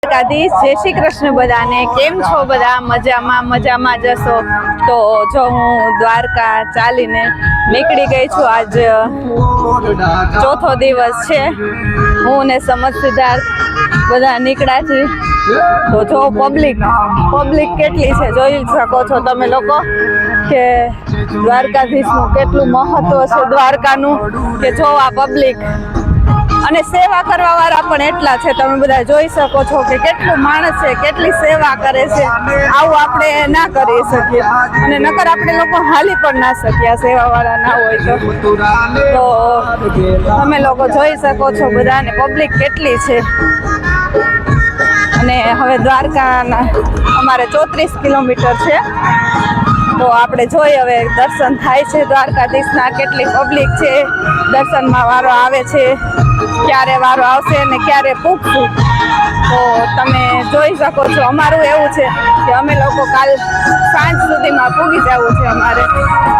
દ્વારકાધીશ, જય શ્રી કૃષ્ણ બધાને. કેમ છો બધા? મજામાં જશો. તો જો હું દ્વારકા ચાલીને નીકળી ગઈ છું. આજ ચોથો દિવસ છે. હું ને સમજ સિદ્ધાર્થ બધા નીકળ્યા છે. તો જો પબ્લિક કેટલી છે જોઈ શકો છો તમે લોકો કે દ્વારકાધીશનું કેટલું મહત્વ છે દ્વારકાનું, કે જો આ પબ્લિક અને સેવા કરવા વાળા પણ એટલા છે. તમે બધા જોઈ શકો છો કે કેટલું માણસ છે, કેટલી સેવા કરે છે. આવું આપણે ના કરી શકીએ અને નકર આપણે લોકો હાલી પણ ના શકીએ સેવા વાળા ના હોય તો તમે લોકો જોઈ શકો છો બધાને પબ્લિક કેટલી છે. અને હવે દ્વારકાના અમારે 34 કિલોમીટર છે. તો આપણે જોઈ હવે દર્શન થાય છે દ્વારકાધીશના. કેટલી પબ્લિક છે, દર્શનમાં વારો આવે છે, ક્યારે વારો આવશે અને ક્યારે પૂગશું તો તમે જોઈ શકો છો. અમારું એવું છે કે અમે લોકો કાલ સાંજ સુધીમાં પૂગી જવું છે અમારે,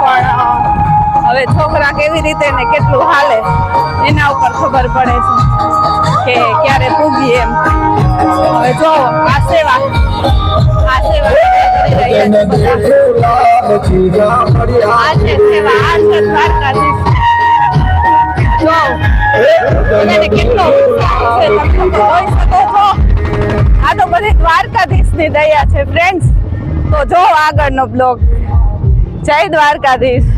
પણ હવે છોકરા કેવી રીતે ને કેટલું હાલે એના ઉપર ખબર પડે છે કે ક્યારે પૂગીએ એમ. હવે જો આ સેવા કરી રહ્યા છે બધા. આ છે સેવા, આ છે દ્વારકાધીશ. જો બધાને કેટલો ઉત્સાહ છે, તમે લોકો જોઈ શકો છો. આ તો બધી દ્વારકાધીશની દયા છે ફ્રેન્ડ્સ. તો જો આગળનો બ્લોગ. જય દ્વારકાધીશ.